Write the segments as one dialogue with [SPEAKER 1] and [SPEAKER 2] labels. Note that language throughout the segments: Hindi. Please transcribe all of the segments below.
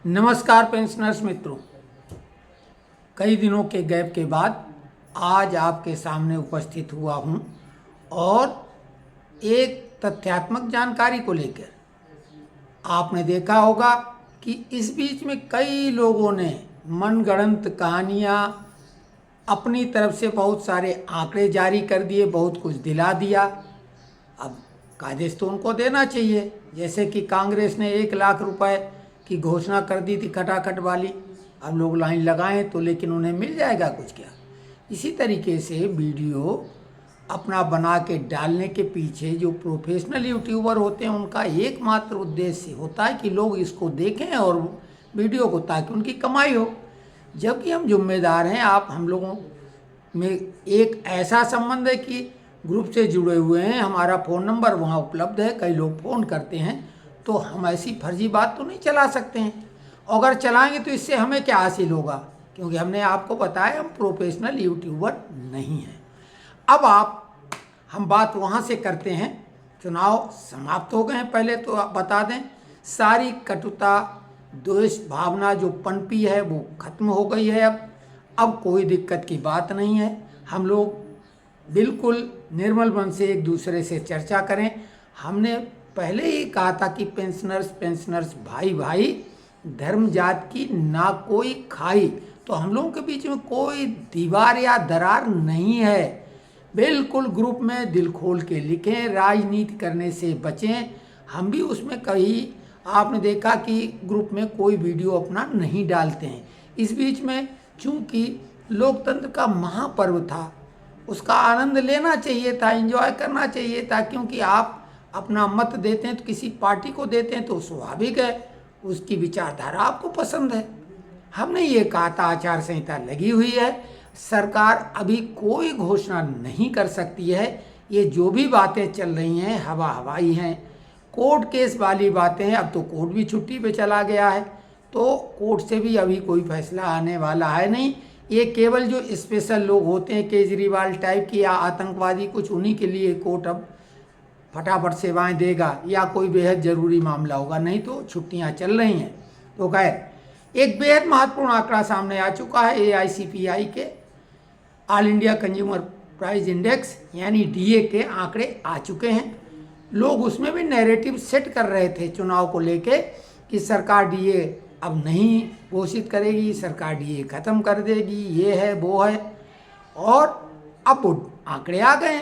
[SPEAKER 1] नमस्कार पेंशनर्स मित्रों, कई दिनों के गैप के बाद आज आपके सामने उपस्थित हुआ हूं और एक तथ्यात्मक जानकारी को लेकर। आपने देखा होगा कि इस बीच में कई लोगों ने मनगढ़ंत कहानियां अपनी तरफ से बहुत सारे आंकड़े जारी कर दिए, बहुत कुछ दिला दिया। अब कायदेस तो उनको देना चाहिए, जैसे कि कांग्रेस ने 1 लाख रुपए की घोषणा कर दी थी खटाखट वाली। अब लोग लाइन लगाएं तो, लेकिन उन्हें मिल जाएगा कुछ क्या। इसी तरीके से वीडियो अपना बना के डालने के पीछे जो प्रोफेशनल यूट्यूबर होते हैं उनका एकमात्र उद्देश्य होता है कि लोग इसको देखें और वीडियो को, ताकि उनकी कमाई हो। जबकि हम जिम्मेदार हैं, आप हम लोगों में एक ऐसा संबंध है कि ग्रुप से जुड़े हुए हैं, हमारा फ़ोन नंबर वहाँ उपलब्ध है, कई लोग फ़ोन करते हैं, तो हम ऐसी फर्जी बात तो नहीं चला सकते हैं। अगर चलाएंगे तो इससे हमें क्या हासिल होगा, क्योंकि हमने आपको बताया हम प्रोफेशनल यूट्यूबर नहीं हैं। अब हम बात वहाँ से करते हैं। चुनाव समाप्त हो गए हैं, पहले तो आप बता दें, सारी कटुता द्वेष भावना जो पनपी है वो खत्म हो गई है। अब कोई दिक्कत की बात नहीं है। हम लोग बिल्कुल निर्मल मन से एक दूसरे से चर्चा करें। हमने पहले ही कहा था कि पेंशनर्स भाई भाई, धर्म जात की ना कोई खाई। तो हम लोगों के बीच में कोई दीवार या दरार नहीं है। बिल्कुल ग्रुप में दिल खोल के लिखें, राजनीति करने से बचें। हम भी उसमें कहीं आपने देखा कि ग्रुप में कोई वीडियो अपना नहीं डालते हैं। इस बीच में चूंकि लोकतंत्र का महापर्व था, उसका आनंद लेना चाहिए था, एंजॉय करना चाहिए था। क्योंकि आप अपना मत देते हैं तो किसी पार्टी को देते हैं तो स्वाभाविक है उसकी विचारधारा आपको पसंद है। हमने ये कहा था आचार संहिता लगी हुई है, सरकार अभी कोई घोषणा नहीं कर सकती है। ये जो भी बातें चल रही हैं हवाई हैं, कोर्ट केस वाली बातें हैं। अब तो कोर्ट भी छुट्टी पे चला गया है, तो कोर्ट से भी अभी कोई फैसला आने वाला है नहीं। ये केवल जो स्पेशल लोग होते हैं केजरीवाल टाइप की या आतंकवादी कुछ, उन्हीं के लिए कोर्ट अब फटाफट सेवाएं देगा या कोई बेहद ज़रूरी मामला होगा, नहीं तो छुट्टियां चल रही हैं। तो खैर, एक बेहद महत्वपूर्ण आंकड़ा सामने आ चुका है AICPI के all India consumer price index यानी DA के आंकड़े आ चुके हैं। लोग उसमें भी नैरेटिव सेट कर रहे थे चुनाव को लेके कि सरकार DA अब नहीं घोषित करेगी, सरकार DA खत्म कर देगी, ये है वो है। और अब वो आंकड़े आ गए।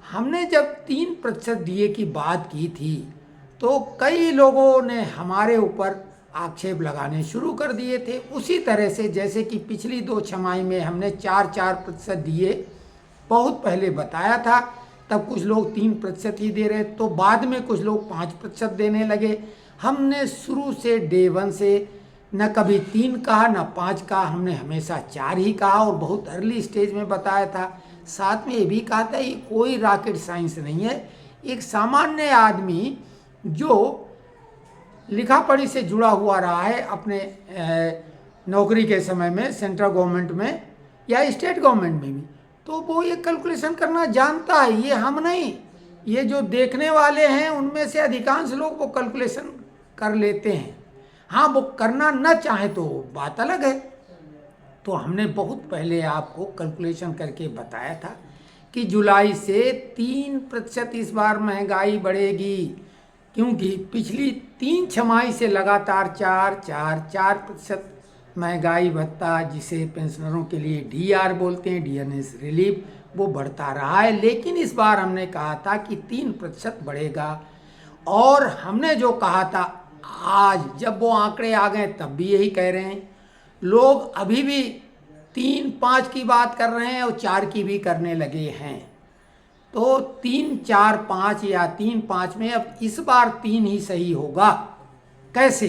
[SPEAKER 1] हमने जब 3% DA की बात की थी तो कई लोगों ने हमारे ऊपर आक्षेप लगाने शुरू कर दिए थे। उसी तरह से जैसे कि पिछली 2 छमाही में हमने 4% DA बहुत पहले बताया था, तब कुछ लोग 3% ही दे रहे, तो बाद में कुछ लोग 5% देने लगे। हमने शुरू से डे 1 से न कभी 3 कहा न 5 कहा, हमने हमेशा 4 ही कहा और बहुत अर्ली स्टेज में बताया था। साथ में ये भी कहा था ये कोई रॉकेट साइंस नहीं है। एक सामान्य आदमी जो लिखा पढ़ी से जुड़ा हुआ रहा है अपने नौकरी के समय में, सेंट्रल गवर्नमेंट में या स्टेट गवर्नमेंट में भी, तो वो ये कैलकुलेशन करना जानता है। ये हम नहीं, ये जो देखने वाले हैं उनमें से अधिकांश लोग वो कैलकुलेशन कर लेते हैं। हाँ, वो करना न चाहे तो बात अलग है। तो हमने बहुत पहले आपको कैलकुलेशन करके बताया था कि जुलाई से 3% इस बार महंगाई बढ़ेगी, क्योंकि पिछली 3 छमाही से लगातार 4% महंगाई भत्ता, जिसे पेंशनरों के लिए DR बोलते हैं, DNS रिलीफ, वो बढ़ता रहा है। लेकिन इस बार हमने कहा था कि 3% बढ़ेगा। और हमने जो कहा था, आज जब वो आंकड़े आ गए तब भी यही कह रहे हैं। लोग अभी भी 3-5 की बात कर रहे हैं और 4 की भी करने लगे हैं। तो 3-4-5 या 3-5 में अब इस बार 3 ही सही होगा। कैसे?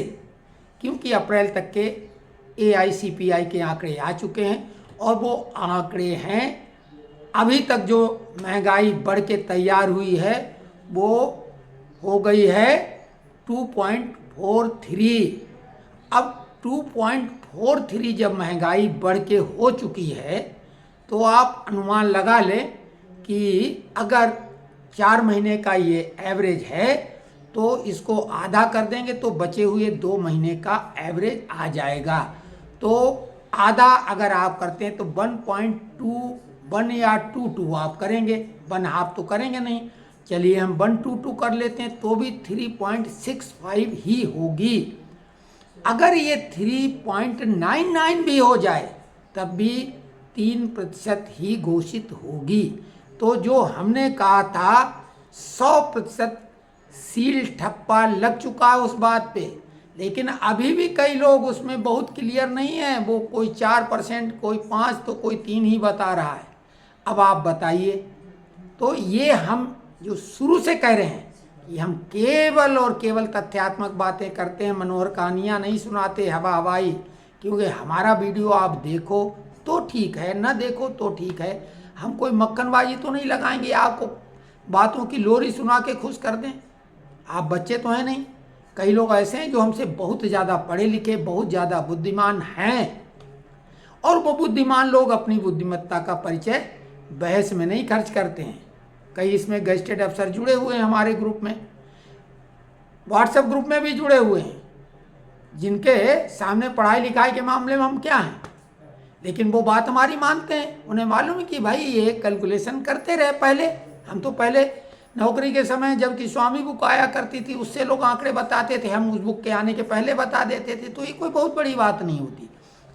[SPEAKER 1] क्योंकि अप्रैल तक के AICPI के आंकड़े आ चुके हैं और वो आंकड़े हैं, अभी तक जो महंगाई बढ़ के तैयार हुई है वो हो गई है 2.43। अब 2.43 जब महंगाई बढ़ के हो चुकी है तो आप अनुमान लगा लें कि अगर 4 महीने का ये एवरेज है तो इसको आधा कर देंगे तो बचे हुए 2 महीने का एवरेज आ जाएगा। तो आधा अगर आप करते हैं तो 1.21 या 22 आप करेंगे, 1/2 तो करेंगे नहीं। चलिए हम 122 कर लेते हैं तो भी 3.65 ही होगी। अगर ये 3.99 भी हो जाए तब भी 3% ही घोषित होगी। तो जो हमने कहा था 100% सील ठप्पा लग चुका है उस बात पे, लेकिन अभी भी कई लोग उसमें बहुत क्लियर नहीं है। वो कोई 4%, कोई 5, तो कोई 3 ही बता रहा है। अब आप बताइए। तो ये हम जो शुरू से कह रहे हैं कि हम केवल और केवल तथ्यात्मक बातें करते हैं, मनोहर कहानियाँ नहीं सुनाते हवा हवाई। क्योंकि हमारा वीडियो आप देखो तो ठीक है, ना देखो तो ठीक है। हम कोई मक्खनबाजी तो नहीं लगाएंगे, आपको बातों की लोरी सुना के खुश कर दें। आप बच्चे तो हैं नहीं। कई लोग ऐसे हैं जो हमसे बहुत ज़्यादा पढ़े लिखे, बहुत ज़्यादा बुद्धिमान हैं, और वो बुद्धिमान लोग अपनी बुद्धिमत्ता का परिचय बहस में नहीं खर्च करते हैं। कई इसमें गैजेटेड अफसर जुड़े हुए हैं हमारे ग्रुप में, व्हाट्सएप ग्रुप में भी जुड़े हुए हैं, जिनके सामने पढ़ाई लिखाई के मामले में हम क्या हैं, लेकिन वो बात हमारी मानते हैं। उन्हें मालूम है कि भाई ये कैलकुलेशन करते रहे पहले। हम तो पहले नौकरी के समय जबकि स्वामी बुक आया करती थी उससे लोग आंकड़े बताते थे, हम उस बुक के आने के पहले बता देते थे, तो ये कोई बहुत बड़ी बात नहीं होती।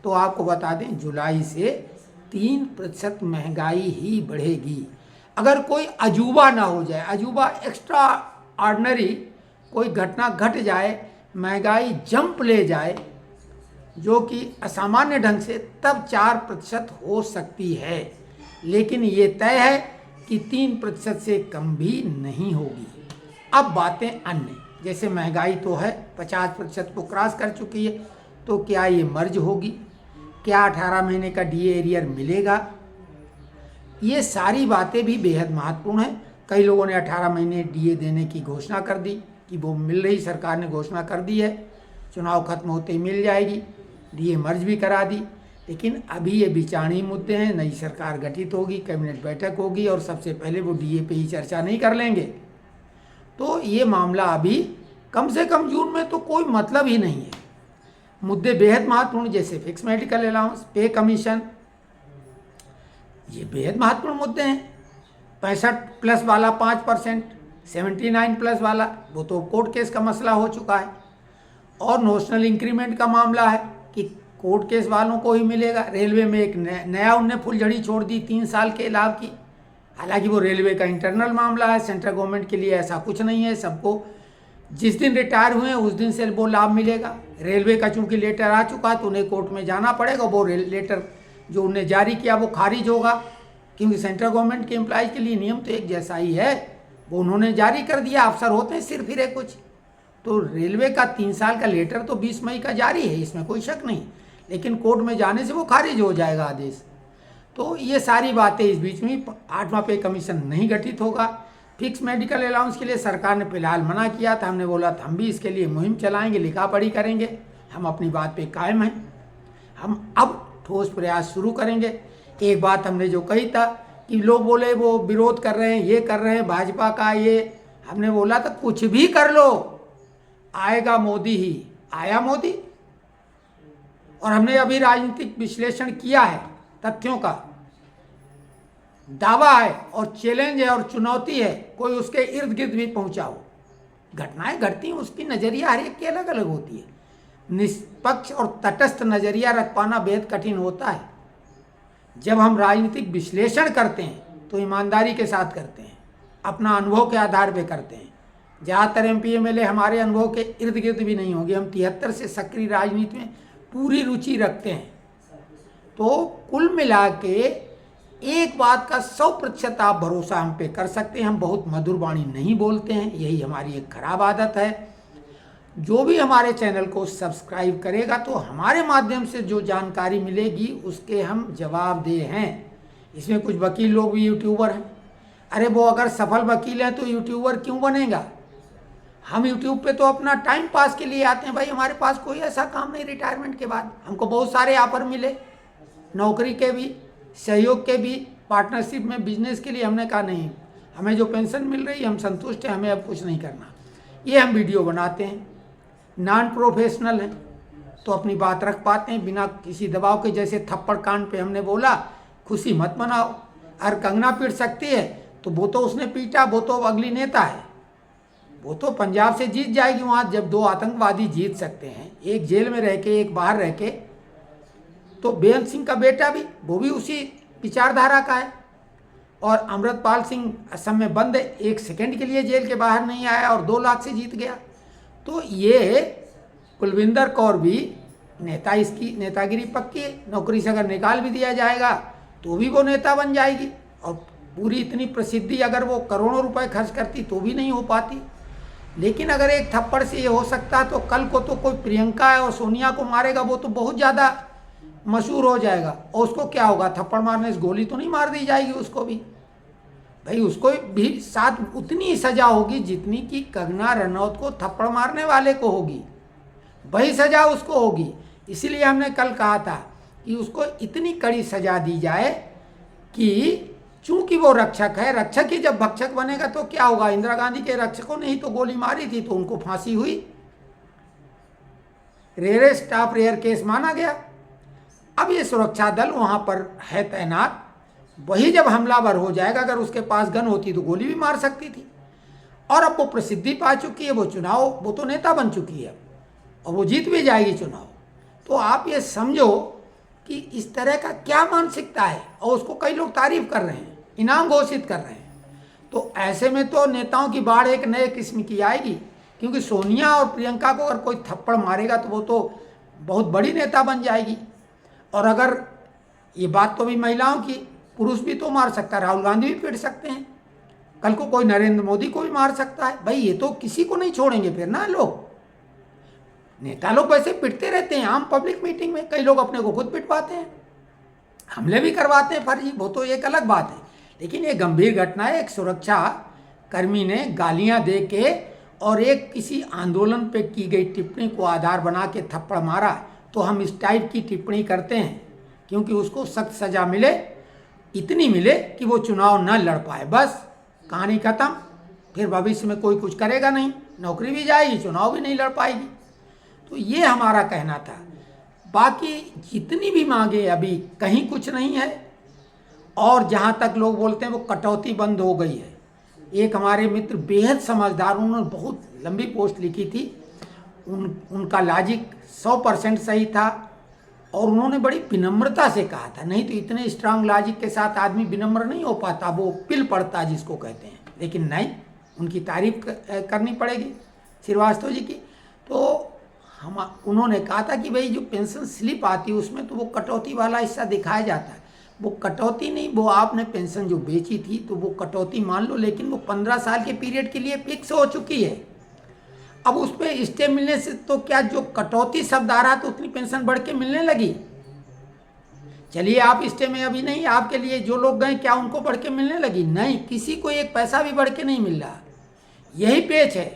[SPEAKER 1] तो आपको बता दें जुलाई से 3% महंगाई ही बढ़ेगी। अगर कोई अजूबा ना हो जाए, अजूबा एक्स्ट्रा ऑर्डिनरी कोई घटना घट जाए, महंगाई जंप ले जाए जो कि असामान्य ढंग से, तब 4% हो सकती है। लेकिन ये तय है कि 3% से कम भी नहीं होगी। अब बातें अन्य, जैसे महंगाई तो है 50% को क्रॉस कर चुकी है, तो क्या ये मर्ज होगी? क्या 18 महीने का डीए एरियर मिलेगा? ये सारी बातें भी बेहद महत्वपूर्ण हैं। कई लोगों ने 18 महीने डीए देने की घोषणा कर दी कि वो मिल रही, सरकार ने घोषणा कर दी है, चुनाव खत्म होते ही मिल जाएगी, डीए मर्ज भी करा दी। लेकिन अभी ये विचारणीय मुद्दे हैं, नई सरकार गठित होगी, कैबिनेट बैठक होगी और सबसे पहले वो डीए पे ही चर्चा नहीं कर लेंगे। तो ये मामला अभी कम से कम जून में तो कोई मतलब ही नहीं है। मुद्दे बेहद महत्वपूर्ण जैसे फिक्स मेडिकल अलाउंस, पे कमीशन, ये बेहद महत्वपूर्ण मुद्दे हैं। 65+ वाला 5%, 79+ वाला वो तो कोर्ट केस का मसला हो चुका है। और नोशनल इंक्रीमेंट का मामला है कि कोर्ट केस वालों को ही मिलेगा। रेलवे में एक नया उनने फुलझड़ी छोड़ दी 3 साल के लाभ की। हालांकि वो रेलवे का इंटरनल मामला है, सेंट्रल गवर्नमेंट के लिए ऐसा कुछ नहीं है। सबको जिस दिन रिटायर हुए उस दिन से वो लाभ मिलेगा। रेलवे का चूंकि लेटर आ चुका है तो उन्हें कोर्ट में जाना पड़ेगा, वो लेटर जो उन्हें जारी किया वो खारिज होगा, क्योंकि सेंट्रल गवर्नमेंट के एम्प्लॉयज़ के लिए नियम तो एक जैसा ही है। वो उन्होंने जारी कर दिया, अफसर होते हैं सिर फिरे कुछ। तो रेलवे का 3 साल का लेटर तो 20 मई का जारी है, इसमें कोई शक नहीं, लेकिन कोर्ट में जाने से वो खारिज हो जाएगा आदेश। तो ये सारी बातें इस बीच में 8वां पे कमीशन नहीं गठित होगा। फिक्स मेडिकल अलाउंस के लिए सरकार ने फिलहाल मना किया था। हमने बोला था हम भी इसके लिए मुहिम चलाएंगे, लिखा पढ़ी करेंगे, हम अपनी बात पे कायम हैं। हम अब ठोस प्रयास शुरू करेंगे। एक बात हमने जो कही था कि लोग बोले वो विरोध कर रहे हैं, ये कर रहे हैं भाजपा का, ये हमने बोला था कुछ भी कर लो आएगा मोदी ही। आया मोदी, और हमने अभी राजनीतिक विश्लेषण किया है, तथ्यों का दावा है और चैलेंज है और चुनौती है, कोई उसके इर्द गिर्द भी पहुंचा हो। घटनाएं घटती हैं, उसकी नज़रिया हर एक की अलग अलग होती है। निष्पक्ष और तटस्थ नज़रिया रख पाना बेहद कठिन होता है। जब हम राजनीतिक विश्लेषण करते हैं तो ईमानदारी के साथ करते हैं, अपना अनुभव के आधार पर करते हैं। ज़्यादातर MP MLA हमारे अनुभव के इर्द गिर्द भी नहीं होंगे। हम 73 से सक्रिय राजनीति में पूरी रुचि रखते हैं। तो कुल मिला के एक बात का 100% आप भरोसा हम पे कर सकते हैं, हम बहुत मधुर वाणी नहीं बोलते हैं, यही हमारी एक खराब आदत है। जो भी हमारे चैनल को सब्सक्राइब करेगा तो हमारे माध्यम से जो जानकारी मिलेगी उसके हम जवाबदेह हैं। इसमें कुछ वकील लोग भी यूट्यूबर हैं। अरे वो अगर सफल वकील हैं तो यूट्यूबर क्यों बनेगा? हम यूट्यूब पे तो अपना टाइम पास के लिए आते हैं भाई, हमारे पास कोई ऐसा काम नहीं। रिटायरमेंट के बाद हमको बहुत सारे ऑफर मिले, नौकरी के भी, सहयोग के भी, पार्टनरशिप में बिजनेस के लिए। हमने कहा नहीं, हमें जो पेंशन मिल रही है हम संतुष्ट हैं, हमें अब कुछ नहीं करना। ये हम वीडियो बनाते हैं, नॉन प्रोफेशनल हैं तो अपनी बात रख पाते हैं बिना किसी दबाव के। जैसे थप्पड़ कांड पे हमने बोला खुशी मत मनाओ, अगर कंगना पीट सकती है तो वो तो उसने पीटा, वो तो अगली नेता है, वो तो पंजाब से जीत जाएगी। वहाँ जब दो आतंकवादी जीत सकते हैं, एक जेल में रह के एक बाहर रह के, तो बेअंत सिंह का बेटा भी, वो भी उसी विचारधारा का है। और अमृतपाल सिंह असम में बंद है, 1 सेकंड के लिए जेल के बाहर नहीं आया और 2 लाख से जीत गया। तो ये कुलविंदर कौर भी नेता, इसकी नेतागिरी पक्की है। नौकरी से अगर निकाल भी दिया जाएगा तो भी वो नेता बन जाएगी, और पूरी इतनी प्रसिद्धि अगर वो करोड़ों रुपए खर्च करती तो भी नहीं हो पाती। लेकिन अगर एक थप्पड़ से ये हो सकता है तो कल को तो कोई प्रियंका है और सोनिया को मारेगा, वो तो बहुत ज़्यादा मशहूर हो जाएगा। और उसको क्या होगा, थप्पड़ मारने से गोली तो नहीं मार दी जाएगी उसको भी, भाई उसको भी साथ उतनी ही सजा होगी जितनी कि कंगना रनौत को थप्पड़ मारने वाले को होगी, वही सजा उसको होगी। इसीलिए हमने कल कहा था कि उसको इतनी कड़ी सजा दी जाए कि चूंकि वो रक्षक है, रक्षक ही जब भक्षक बनेगा तो क्या होगा। इंदिरा गांधी के रक्षकों ने ही तो गोली मारी थी तो उनको फांसी हुई, रेयरेस्ट ऑफ रेयर केस माना गया। अब ये सुरक्षा दल वहां पर है तैनात, वही जब हमलावर हो जाएगा, अगर उसके पास गन होती तो गोली भी मार सकती थी। और अब वो प्रसिद्धि पा चुकी है, वो चुनाव, वो तो नेता बन चुकी है और वो जीत भी जाएगी चुनाव। तो आप ये समझो कि इस तरह का क्या मानसिकता है, और उसको कई लोग तारीफ कर रहे हैं, इनाम घोषित कर रहे हैं। तो ऐसे में तो नेताओं की बाढ़ एक नए किस्म की आएगी, क्योंकि सोनिया और प्रियंका को अगर कोई थप्पड़ मारेगा तो वो तो बहुत बड़ी नेता बन जाएगी। और अगर ये बात तो भी महिलाओं की, पुरुष भी तो मार सकता है, राहुल गांधी भी पीट सकते हैं, कल को कोई नरेंद्र मोदी को भी मार सकता है। भाई ये तो किसी को नहीं छोड़ेंगे फिर ना लोग, नेता लोग वैसे पिटते रहते हैं आम पब्लिक मीटिंग में, कई लोग अपने को खुद पिटवाते हैं, हमले भी करवाते हैं फर्जी, वो तो एक अलग बात है। लेकिन ये गंभीर घटना है, एक सुरक्षा कर्मी ने गालियां दे के और एक किसी आंदोलन पे की गई टिप्पणी को आधार बना के थप्पड़ मारा। तो हम इस टाइप की टिप्पणी करते हैं क्योंकि उसको सख्त सजा मिले, इतनी मिले कि वो चुनाव न लड़ पाए, बस कहानी खत्म। फिर भविष्य में कोई कुछ करेगा नहीं, नौकरी भी जाएगी, चुनाव भी नहीं लड़ पाएगी। तो ये हमारा कहना था। बाकी जितनी भी मांगे अभी कहीं कुछ नहीं है। और जहाँ तक लोग बोलते हैं वो कटौती बंद हो गई है, एक हमारे मित्र बेहद समझदार, उन्होंने बहुत लंबी पोस्ट लिखी थी, उनका लॉजिक 100% सही था और उन्होंने बड़ी विनम्रता से कहा था। नहीं तो इतने स्ट्रांग लॉजिक के साथ आदमी विनम्र नहीं हो पाता, वो पिल पड़ता जिसको कहते हैं। लेकिन नहीं, उनकी तारीफ करनी पड़ेगी श्रीवास्तव जी की। तो उन्होंने कहा था कि भाई जो पेंशन स्लिप आती है उसमें तो वो कटौती वाला हिस्सा दिखाया जाता है, वो कटौती नहीं, वो आपने पेंशन जो बेची थी तो वो कटौती मान लो, लेकिन वो 15 साल के पीरियड के लिए फिक्स हो चुकी है। अब उस पर स्टे मिलने से तो क्या जो कटौती शब्द आ रहा तो उतनी पेंशन बढ़ के मिलने लगी। चलिए आप स्टे में अभी नहीं, आपके लिए जो लोग गए क्या उनको बढ़ के मिलने लगी? नहीं, किसी को एक पैसा भी बढ़ के नहीं मिल रहा। यही पेच है,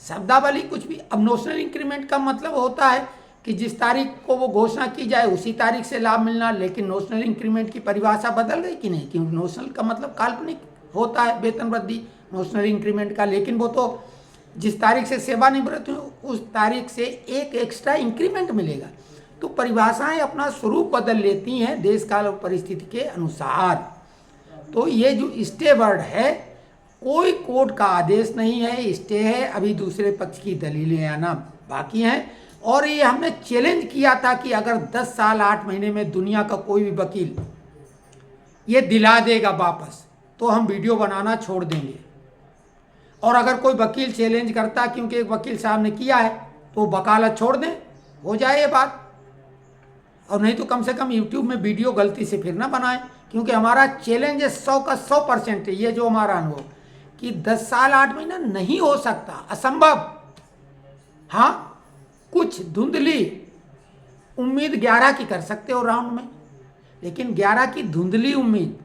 [SPEAKER 1] शब्दावली कुछ भी। अब नोशनल इंक्रीमेंट का मतलब होता है कि जिस तारीख को वो घोषणा की जाए उसी तारीख से लाभ मिलना, लेकिन नोशनल इंक्रीमेंट की परिभाषा बदल गई कि नहीं? क्योंकि नोशनल का मतलब काल्पनिक होता है, वेतन वृद्धि नोशनल इंक्रीमेंट का, लेकिन वो तो जिस तारीख से सेवानिवृत्त हो उस तारीख से एक एक्स्ट्रा इंक्रीमेंट मिलेगा। तो परिभाषाएं अपना स्वरूप बदल लेती हैं देश काल और परिस्थिति के अनुसार। तो ये जो स्टे वर्ड है, कोई कोर्ट का आदेश नहीं है, स्टे है, अभी दूसरे पक्ष की दलीलें आना बाकी हैं। और ये हमने चैलेंज किया था कि अगर 10 साल 8 महीने में दुनिया का कोई भी वकील ये दिला देगा वापस तो हम वीडियो बनाना छोड़ देंगे। और अगर कोई वकील चैलेंज करता, क्योंकि एक वकील साहब ने किया है, तो वकालत छोड़ दें, हो जाए ये बात। और नहीं तो कम से कम यूट्यूब में वीडियो गलती से फिर ना बनाएं, क्योंकि हमारा चैलेंज है 100 का 100% है। ये जो हमारा अनुभव कि 10 साल 8 महीना नहीं हो सकता, असंभव। हाँ, कुछ धुंधली उम्मीद 11 की कर सकते हो राउंड में, लेकिन 11 की धुंधली उम्मीद।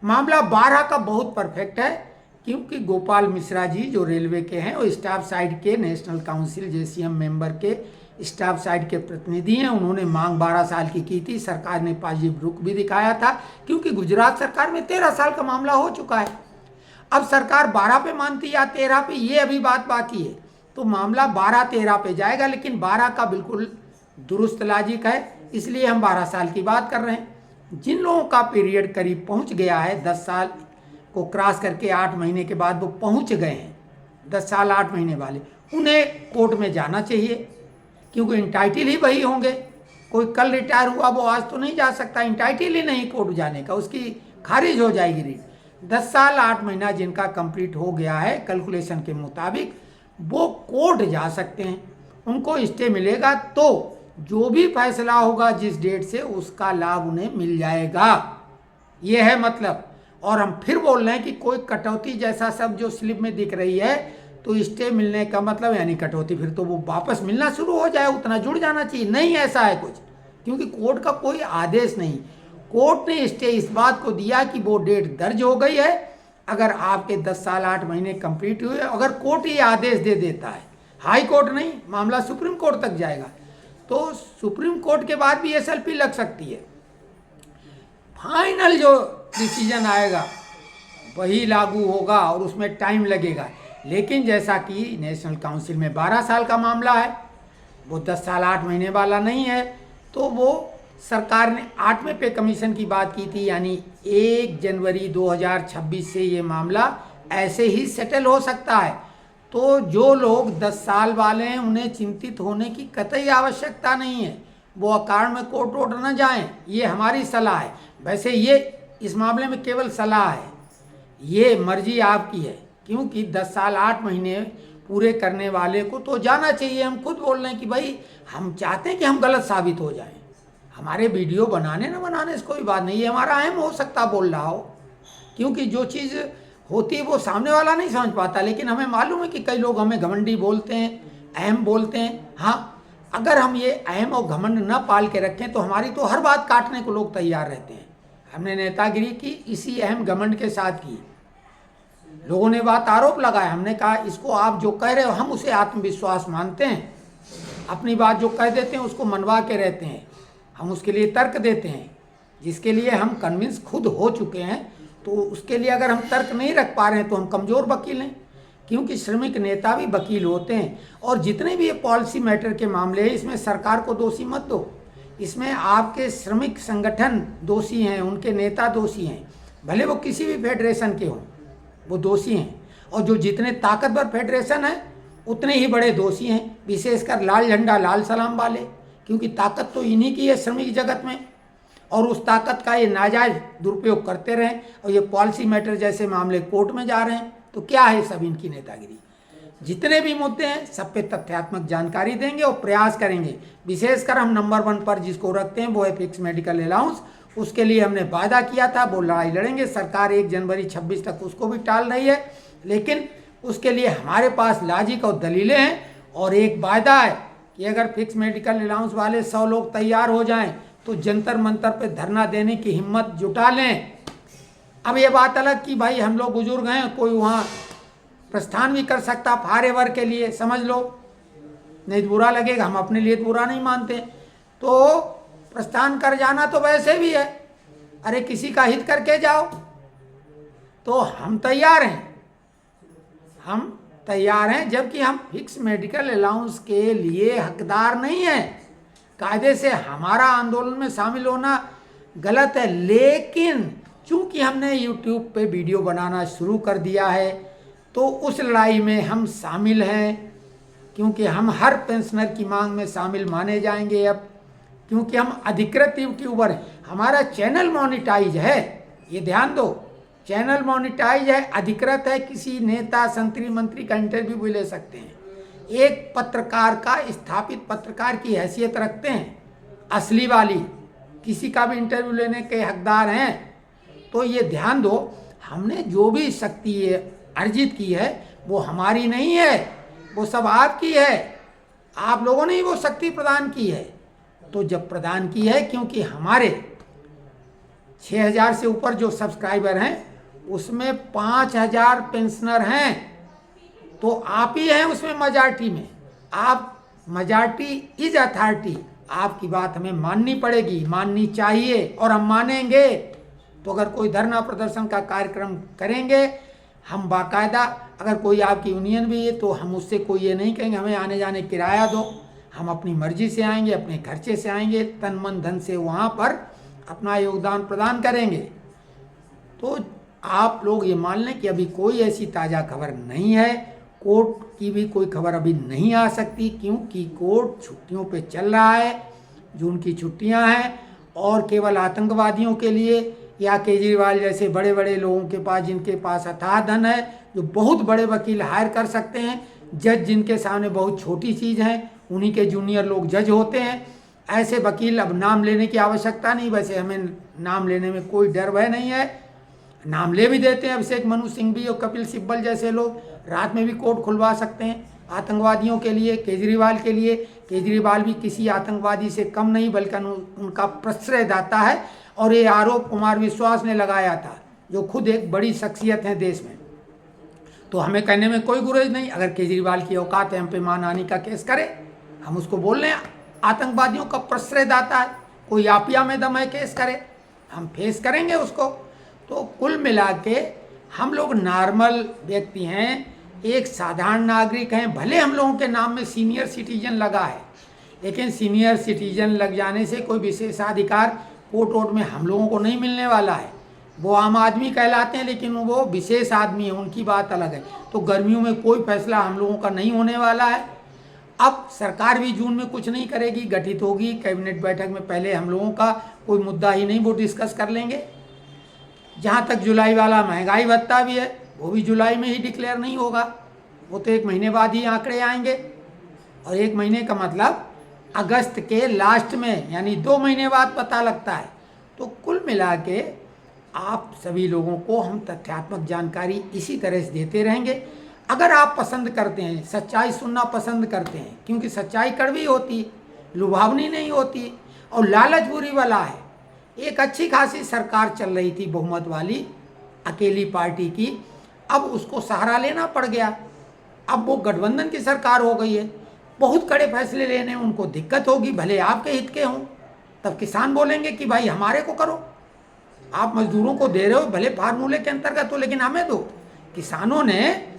[SPEAKER 1] मामला 12 का बहुत परफेक्ट है, क्योंकि गोपाल मिश्रा जी जो रेलवे के हैं और स्टाफ साइड के नेशनल काउंसिल जेसीएम मेंबर के स्टाफ साइड के प्रतिनिधि हैं। उन्होंने मांग 12 साल की थी, सरकार ने पॉजिटिव रुख भी दिखाया था, क्योंकि गुजरात सरकार में 13 साल का मामला हो चुका है। अब सरकार 12 पे मानती या 13 पे, ये अभी बात बाकी है। तो मामला 12-13 पे जाएगा, लेकिन 12 का बिल्कुल दुरुस्त लॉजिक है, इसलिए हम 12 साल की बात कर रहे हैं। जिन लोगों का पीरियड करीब पहुंच गया है, 10 साल को क्रॉस करके 8 महीने के बाद वो पहुंच गए हैं, 10 साल 8 महीने वाले, उन्हें कोर्ट में जाना चाहिए, क्योंकि इंटाइटल ही वही होंगे। कोई कल रिटायर हुआ वो आज तो नहीं जा सकता, इंटाइटल ही नहीं कोर्ट जाने का, उसकी खारिज हो जाएगी रीट। 10 साल 8 महीना जिनका कंप्लीट हो गया है कैलकुलेशन के मुताबिक, वो कोर्ट जा सकते हैं, उनको स्टे मिलेगा। तो जो भी फैसला होगा जिस डेट से, उसका लाभ उन्हें मिल जाएगा, ये है मतलब। और हम फिर बोल रहे हैं कि कोई कटौती जैसा सब जो स्लिप में दिख रही है, तो स्टे मिलने का मतलब यानी कटौती, फिर तो वो वापस मिलना शुरू हो जाए, उतना जुड़ जाना चाहिए। नहीं ऐसा है कुछ, क्योंकि कोर्ट का कोई आदेश नहीं। कोर्ट ने स्टे इस बात को दिया कि वो डेट दर्ज हो गई है, अगर आपके 10 साल 8 महीने कंप्लीट हुए, अगर कोर्ट ये आदेश दे देता है, हाई कोर्ट नहीं, मामला सुप्रीम कोर्ट तक जाएगा, तो सुप्रीम कोर्ट के बाद भी एसएलपी लग सकती है। फाइनल जो डिसीजन आएगा वही लागू होगा और उसमें टाइम लगेगा। लेकिन जैसा कि नेशनल काउंसिल में 12 साल का मामला है, वो 10 साल 8 महीने वाला नहीं है, तो वो सरकार ने 8वें पे कमीशन की बात की थी, यानी 1 जनवरी 2026 से ये मामला ऐसे ही सेटल हो सकता है। तो जो लोग 10 साल वाले हैं, उन्हें चिंतित होने की कतई आवश्यकता नहीं है, वो अकारण में कोर्ट वोट न जाएं, ये हमारी सलाह है। वैसे ये इस मामले में केवल सलाह है, ये मर्जी आपकी है, क्योंकि 10 साल 8 महीने पूरे करने वाले को तो जाना चाहिए। हम खुद बोल रहे हैं कि भाई हम चाहते हैं कि हम गलत साबित हो जाएं। हमारे वीडियो बनाने न बनाने से कोई बात नहीं है, हमारा अहम हो सकता बोल रहा हो, क्योंकि जो चीज़ होती है वो सामने वाला नहीं समझ पाता, लेकिन हमें मालूम है कि कई लोग हमें घमंडी बोलते हैं, अहम बोलते हैं। हाँ, अगर हम ये अहम और घमंड न पाल के रखें तो हमारी तो हर बात काटने को लोग तैयार रहते हैं। हमने नेतागिरी की इसी अहम घमंड के साथ की, लोगों ने बात आरोप लगाया, हमने कहा इसको आप जो कह रहे हो हम उसे आत्मविश्वास मानते हैं, अपनी बात जो कह देते हैं उसको मनवा के रहते हैं, हम उसके लिए तर्क देते हैं, जिसके लिए हम कन्विंस खुद हो चुके हैं। तो उसके लिए अगर हम तर्क नहीं रख पा रहे हैं तो हम कमज़ोर वकील हैं, क्योंकि श्रमिक नेता भी वकील होते हैं। और जितने भी ये पॉलिसी मैटर के मामले हैं, इसमें सरकार को दोषी मत दो, इसमें आपके श्रमिक संगठन दोषी हैं, उनके नेता दोषी हैं, भले वो किसी भी फेडरेशन के हों, वो दोषी हैं। और जो जितने ताकतवर फेडरेशन हैं उतने ही बड़े दोषी हैं, विशेषकर लाल झंडा लाल सलाम वाले, क्योंकि ताकत तो इन्हीं की है श्रमिक जगत में, और उस ताकत का ये नाजायज दुरुपयोग करते रहें और ये पॉलिसी मैटर जैसे मामले कोर्ट में जा रहे हैं, तो क्या है सब इनकी नेतागिरी। जितने भी मुद्दे हैं सब पे तथ्यात्मक जानकारी देंगे और प्रयास करेंगे। विशेषकर हम नंबर 1 पर जिसको रखते हैं वो है फिक्स मेडिकल अलाउंस। उसके लिए हमने वादा किया था, वो लड़ाई लड़ेंगे। सरकार 1 जनवरी 26 तक उसको भी टाल रही है, लेकिन उसके लिए हमारे पास लॉजिक और दलीलें हैं। और एक वायदा है कि अगर फिक्स मेडिकल अलाउंस वाले 100 लोग तैयार हो जाएं तो जंतर मंतर पे धरना देने की हिम्मत जुटा लें। अब ये बात अलग कि भाई हम लोग बुजुर्ग हैं, कोई वहाँ प्रस्थान भी कर सकता फॉर एवर के लिए, समझ लो, नहीं तो बुरा लगेगा, हम अपने लिए तो बुरा नहीं मानते। तो प्रस्थान कर जाना तो वैसे भी है, अरे किसी का हित करके जाओ, तो हम तैयार हैं, हम तैयार हैं। जबकि हम फिक्स मेडिकल अलाउंस के लिए हकदार नहीं हैं, कायदे से हमारा आंदोलन में शामिल होना गलत है। लेकिन चूंकि हमने यूट्यूब पे वीडियो बनाना शुरू कर दिया है तो उस लड़ाई में हम शामिल हैं, क्योंकि हम हर पेंशनर की मांग में शामिल माने जाएंगे अब, क्योंकि हम अधिकृत यूट्यूबर हैं। हमारा चैनल मोनिटाइज है, ये ध्यान दो, चैनल मोनिटाइज है, अधिकृत है, किसी नेता संतरी मंत्री का इंटरव्यू भी ले सकते हैं, एक पत्रकार का, स्थापित पत्रकार की हैसियत रखते हैं, असली वाली, किसी का भी इंटरव्यू लेने के हकदार हैं। तो ये ध्यान दो, हमने जो भी शक्ति अर्जित की है वो हमारी नहीं है, वो सब आपकी है, आप लोगों ने ही वो शक्ति प्रदान की है। तो जब प्रदान की है, क्योंकि हमारे 6000 से ऊपर जो सब्सक्राइबर हैं उसमें 5000 पेंशनर हैं, तो आप ही हैं उसमें मेजॉरिटी में, आप मेजॉरिटी इज अथॉरिटी, आपकी बात हमें माननी पड़ेगी, माननी चाहिए और हम मानेंगे। तो अगर कोई धरना प्रदर्शन का कार्यक्रम करेंगे, हम बाकायदा, अगर कोई आपकी यूनियन भी है तो हम उससे कोई ये नहीं कहेंगे हमें आने जाने किराया दो। हम अपनी मर्जी से आएंगे, अपने खर्चे से आएंगे, तन मन धन से वहाँ पर अपना योगदान प्रदान करेंगे। तो आप लोग ये मान लें कि अभी कोई ऐसी ताज़ा खबर नहीं है, कोर्ट की भी कोई खबर अभी नहीं आ सकती, क्योंकि कोर्ट छुट्टियों पे चल रहा है, जून की छुट्टियां हैं, और केवल आतंकवादियों के लिए या केजरीवाल जैसे बड़े बड़े लोगों के पास, जिनके पास अथाह धन है, जो बहुत बड़े वकील हायर कर सकते हैं, जज जिनके सामने बहुत छोटी चीज़ है, उन्हीं के जूनियर लोग जज होते हैं, ऐसे वकील अब नाम लेने की आवश्यकता नहीं। वैसे हमें नाम लेने में कोई डर भय नहीं है, नाम ले भी देते हैं। अभिषेक मनु सिंह भी और कपिल सिब्बल जैसे लोग रात में भी कोर्ट खुलवा सकते हैं आतंकवादियों के लिए, केजरीवाल के लिए। केजरीवाल भी किसी आतंकवादी से कम नहीं, बल्कि उनका प्रश्रयदाता है, और ये आरोप कुमार विश्वास ने लगाया था, जो खुद एक बड़ी शख्सियत है देश में। तो हमें कहने में कोई गुरेज नहीं, अगर केजरीवाल की औकात है हम पे मानहानि का केस करे, हम उसको बोल रहे हैं आतंकवादियों का प्रश्रयदाता है, कोई आपिया में दम है केस करे, हम फेस करेंगे उसको। तो कुल मिला के हम लोग नॉर्मल व्यक्ति हैं, एक साधारण नागरिक हैं। भले हम लोगों के नाम में सीनियर सिटीजन लगा है, लेकिन सीनियर सिटीजन लग जाने से कोई विशेषाधिकार कोर्ट वोट में हम लोगों को नहीं मिलने वाला है। वो आम आदमी कहलाते हैं, लेकिन वो विशेष आदमी है, उनकी बात अलग है। तो गर्मियों में कोई फैसला हम लोगों का नहीं होने वाला है। अब सरकार भी जून में कुछ नहीं करेगी, गठित होगी कैबिनेट बैठक में, पहले हम लोगों का कोई मुद्दा ही नहीं, वो डिस्कस कर लेंगे। जहाँ तक जुलाई वाला महंगाई भत्ता भी है, वो भी जुलाई में ही डिक्लेयर नहीं होगा, वो तो 1 महीने बाद ही आंकड़े आएंगे, और 1 महीने का मतलब अगस्त के लास्ट में, यानी 2 महीने बाद पता लगता है। तो कुल मिला के आप सभी लोगों को हम तथ्यात्मक जानकारी इसी तरह से देते रहेंगे। अगर आप पसंद करते हैं, सच्चाई सुनना पसंद करते हैं, क्योंकि सच्चाई कड़वी होती, लुभावनी नहीं होती, और लालच बुरी वाला है। एक अच्छी खासी सरकार चल रही थी बहुमत वाली, अकेली पार्टी की, अब उसको सहारा लेना पड़ गया। अब वो गठबंधन की सरकार हो गई है, बहुत कड़े फैसले लेने में उनको दिक्कत होगी, भले आपके हित के हों। तब किसान बोलेंगे कि भाई हमारे को करो, आप मजदूरों को दे रहे हो भले फार्मूले के अंतर्गत हो, लेकिन हमें दो। किसानों ने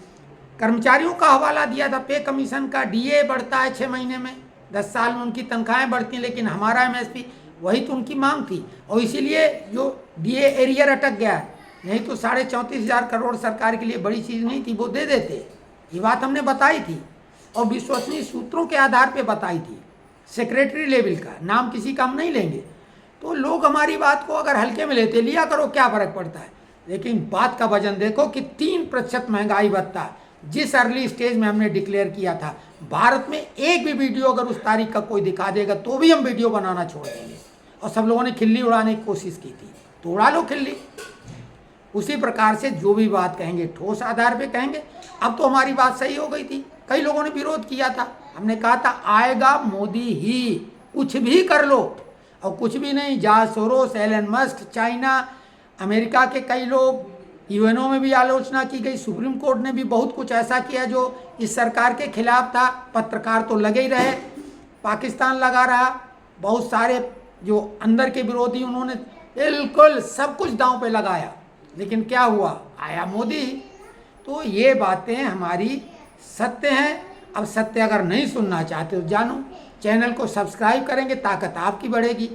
[SPEAKER 1] कर्मचारियों का हवाला दिया था, पे कमीशन का, डीए बढ़ता है 6 महीने में, 10 साल में उनकी तनख्वाहें बढ़ती हैं, लेकिन हमारा एमएसपी, वही तो उनकी मांग थी, और इसीलिए जो डीए एरियर अटक गया है। नहीं तो 34,500 करोड़ सरकार के लिए बड़ी चीज़ नहीं थी, वो दे देते। ये बात हमने बताई थी, और विश्वसनीय सूत्रों के आधार पे बताई थी, सेक्रेटरी लेवल का, नाम किसी का हम नहीं लेंगे। तो लोग हमारी बात को अगर हल्के में लेते, लिया करो, क्या फ़र्क पड़ता है। लेकिन बात का वजन देखो कि 3% महंगाई भत्ता जिस अर्ली स्टेज में हमने डिक्लेयर किया था, भारत में एक भी वीडियो अगर उस तारीख का कोई दिखा देगा तो भी हम वीडियो बनाना छोड़ देंगे। और सब लोगों ने खिल्ली उड़ाने की कोशिश की थी, तो उड़ा लो खिल्ली। उसी प्रकार से जो भी बात कहेंगे ठोस आधार पे कहेंगे। अब तो हमारी बात सही हो गई थी, कई लोगों ने विरोध किया था, हमने कहा था आएगा मोदी ही, कुछ भी कर लो, और कुछ भी नहीं। George Soros, Elon Musk, China, America के कई लोग, यूएनओ में भी आलोचना की गई, सुप्रीम कोर्ट ने भी बहुत कुछ ऐसा किया जो इस सरकार के खिलाफ था। पत्रकार तो लगे ही रहे, पाकिस्तान लगा रहा, बहुत सारे जो अंदर के विरोधी, उन्होंने बिल्कुल सब कुछ दांव पे लगाया, लेकिन क्या हुआ, आया मोदी। तो ये बातें हमारी सत्य हैं। अब सत्य अगर नहीं सुनना चाहते तो जानो, चैनल को सब्सक्राइब करेंगे, ताकत आपकी बढ़ेगी।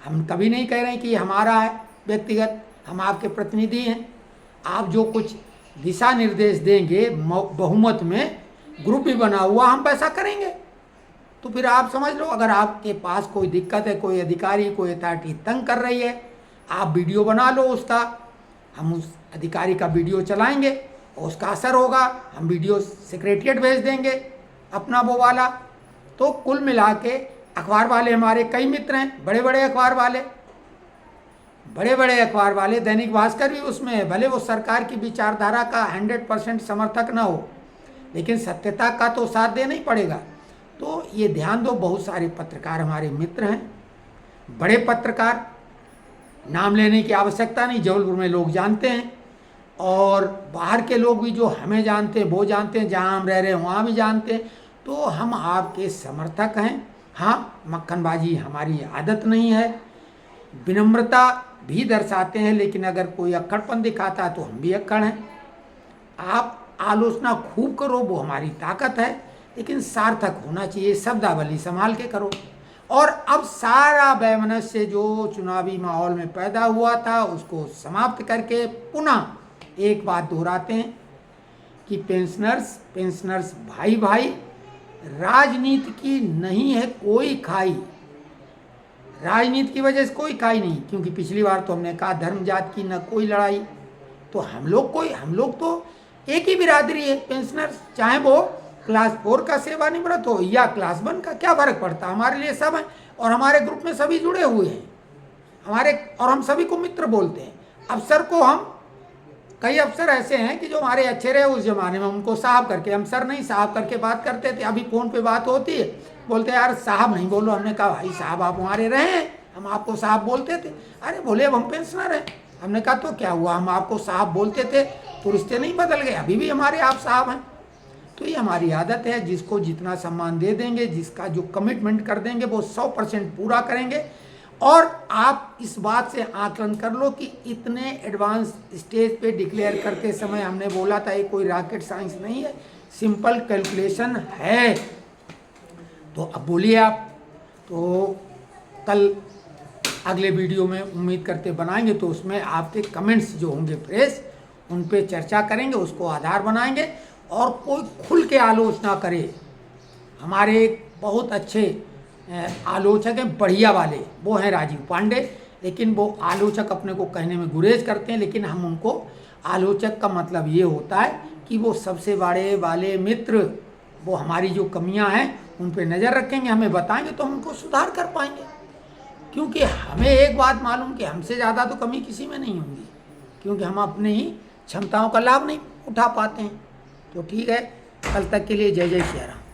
[SPEAKER 1] हम कभी नहीं कह रहे हैं कि हमारा है व्यक्तिगत, हम आपके प्रतिनिधि हैं। आप जो कुछ दिशा निर्देश देंगे बहुमत में, ग्रुप भी बना हुआ, हम वैसा करेंगे। तो फिर आप समझ लो, अगर आपके पास कोई दिक्कत है, कोई अधिकारी, कोई अथॉरिटी तंग कर रही है, आप वीडियो बना लो उसका, हम उस अधिकारी का वीडियो चलाएंगे और उसका असर होगा, हम वीडियो सेक्रेटरिएट भेज देंगे अपना वो वाला। तो कुल मिला के अखबार वाले हमारे कई मित्र हैं, बड़े बड़े अखबार वाले, दैनिक भास्कर भी उसमें है। भले वो सरकार की विचारधारा का 100% समर्थक ना हो, लेकिन सत्यता का तो साथ देना ही पड़ेगा। तो ये ध्यान दो, बहुत सारे पत्रकार हमारे मित्र हैं, बड़े पत्रकार, नाम लेने की आवश्यकता नहीं, जबलपुर में लोग जानते हैं, और बाहर के लोग भी जो हमें जानते हैं वो जानते हैं, जहाँ हम रह रहे हैं वहाँ भी जानते हैं। तो हम आपके समर्थक हैं। हाँ, मक्खनबाजी हमारी आदत नहीं है, विनम्रता भी दर्शाते हैं, लेकिन अगर कोई अक्खड़पन दिखाता है तो हम भी अक्खड़ हैं। आप आलोचना खूब करो, वो हमारी ताकत है, लेकिन सार्थक होना चाहिए, शब्दावली संभाल के करो। और अब सारा वैमनस्य जो चुनावी माहौल में पैदा हुआ था उसको समाप्त करके पुनः एक बात दोहराते हैं कि पेंशनर्स भाई भाई, राजनीति की नहीं है कोई खाई, राजनीति की वजह से कोई खाई नहीं, क्योंकि पिछली बार तो हमने कहा धर्म जात की न कोई लड़ाई। तो हम लोग तो एक ही बिरादरी है पेंशनर्स, चाहे वो क्लास 4 का सेवानिवृत्त हो या क्लास 1 का, क्या फ़र्क पड़ता है, हमारे लिए सब है। और हमारे ग्रुप में सभी जुड़े हुए हैं और हम सभी को मित्र बोलते हैं। अफसर को हम, कई अफसर ऐसे हैं कि जो हमारे अच्छे रहे उस ज़माने में, उनको साहब करके, हम सर नहीं साहब करके बात करते थे। अभी फ़ोन पे बात होती है, बोलते यार साहब नहीं बोलो। हमने कहा भाई साहब आप हमारे रहे हैं, हम आपको साहब बोलते थे। अरे बोले अब हम पेंशनर हैं। हमने कहा तो क्या हुआ, हम आपको साहब बोलते थे तो रिश्ते नहीं बदल गए, अभी भी हमारे आप साहब हैं। तो ये हमारी आदत है, जिसको जितना सम्मान दे देंगे, जिसका जो कमिटमेंट कर देंगे वो 100% पूरा करेंगे। और आप इस बात से आकलन कर लो कि इतने एडवांस स्टेज पे डिक्लेयर करते समय हमने बोला था ये कोई रॉकेट साइंस नहीं है, सिंपल कैलकुलेशन है। तो अब बोलिए आप, तो कल अगले वीडियो में उम्मीद करते बनाएंगे, तो उसमें आपके कमेंट्स जो होंगे फ्रेश, उन पे चर्चा करेंगे, उसको आधार बनाएंगे। और कोई खुल के आलोचना करे, हमारे एक बहुत अच्छे आलोचक हैं बढ़िया वाले, वो हैं राजीव पांडे, लेकिन वो आलोचक अपने को कहने में गुरेज करते हैं, लेकिन हम उनको, आलोचक का मतलब ये होता है कि वो सबसे बड़े वाले मित्र, वो हमारी जो कमियां हैं उन पे नज़र रखेंगे, हमें बताएंगे तो हम उनको सुधार कर पाएंगे। क्योंकि हमें एक बात मालूम कि हमसे ज़्यादा तो कमी किसी में नहीं होगी, क्योंकि हम अपनी ही क्षमताओं का लाभ नहीं उठा पाते हैं। तो ठीक है, कल तक के लिए जय जय श्री राम।